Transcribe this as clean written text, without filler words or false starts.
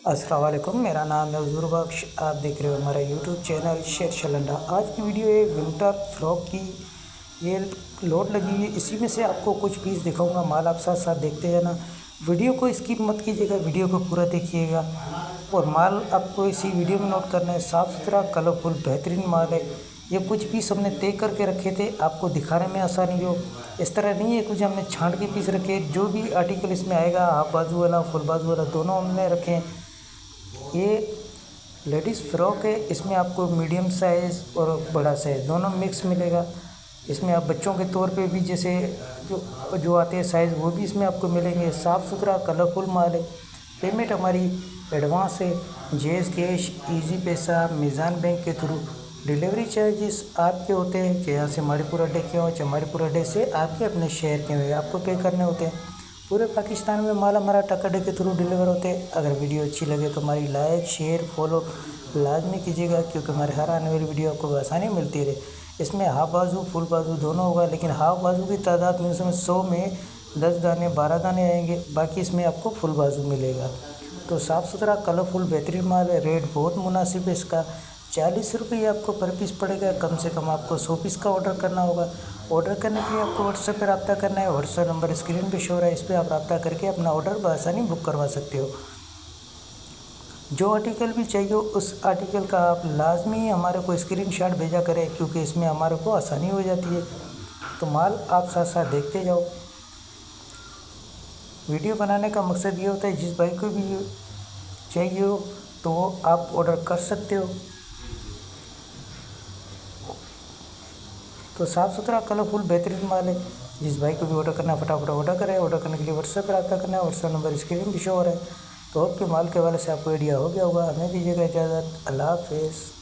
अस्सलाम वालेकुम, मेरा नाम है हुजूर बख्श। आप देख रहे हो हमारा यूट्यूब चैनल शेर शलंडा। आज की वीडियो है विंटर फ्रॉक की। ये लोड लगी हुई है, इसी में से आपको कुछ पीस दिखाऊंगा। माल आप साथ साथ देखते जाना, वीडियो को स्किप मत कीजिएगा, वीडियो को पूरा देखिएगा। और माल आपको इसी वीडियो में नोट करना है। साफ़ सुथरा कलरफुल बेहतरीन माल है। ये कुछ पीस हमने तय करके रखे थे, आपको दिखाने में आसानी हो। इस तरह नहीं है कुछ हमने छांट के पीस रखे। जो भी आर्टिकल इसमें आएगा, हाफ बाजू वाला फुल बाजू वाला दोनों हमने रखे हैं। ये लेडीज़ फ़्रॉक है, इसमें आपको मीडियम साइज़ और बड़ा साइज़ दोनों मिक्स मिलेगा। इसमें आप बच्चों के तौर पे भी जैसे जो जो आते हैं साइज़, वो भी इसमें आपको मिलेंगे। साफ़ सुथरा कलरफुल माल है। पेमेंट हमारी एडवांस है, जेस कैश, इजी पैसा, मीज़ान बैंक के थ्रू। डिलीवरी चार्जेस आपके होते हैं, चाहे यहाँ से माड़ीपुर अड्डे के हों, चाहे माड़ीपुर अड्डे से आपके अपने शहर के हुए आपको पे करने होते हैं। पूरे पाकिस्तान में माल हमारा ट्रक अड्डे के थ्रू डिलीवर होते हैं। अगर वीडियो अच्छी लगे तो हमारी लाइक शेयर फॉलो लाजमी कीजिएगा, क्योंकि हमारे हर आने वाली वीडियो आपको आसानी मिलती रहे। इसमें हाफ बाजू फुल बाजू दोनों होगा, लेकिन हाफ बाजू की तादाद में उसमें 100 में 10 दाने 12 दाने आएंगे, बाकी इसमें आपको फुल बाजू मिलेगा। तो साफ़ सुथरा कलरफुल बेहतरीन माल है। रेट बहुत मुनासिब है इसका, 40 रुपये आपको पर पीस पड़ेगा। कम से कम आपको 100 पीस का ऑर्डर करना होगा। ऑर्डर करने के लिए आपको व्हाट्सएप पर रब्ता करना है। व्हाट्सएप नंबर स्क्रीन पे शो हो रहा है, इस पर आप रब्ता करके अपना ऑर्डर बआसानी बुक करवा सकते हो। जो आर्टिकल भी चाहिए उस आर्टिकल का आप लाजमी हमारे को स्क्रीनशॉट भेजा करें, क्योंकि इसमें हमारे को आसानी हो जाती है। तो माल आप साथ साथ देखते जाओ। वीडियो बनाने का मकसद ये होता है, जिस भाई को भी चाहिए हो तो वो आप ऑर्डर कर सकते हो। तो साफ़ सुथरा कलरफुल बेहतरीन माल है। जिस भाई को भी ऑर्डर करना है फटाफट ऑर्डर करें। ऑर्डर करने के लिए व्हाट्सएप पर रब्ता करना है। व्हाट्सएप नंबर स्क्रीन भी शो हो रहा है। तो आपके माल के हवाले से आपको आइडिया हो गया होगा। हमें दीजिएगा इजाज़त। अल्लाह हाफ़िज़।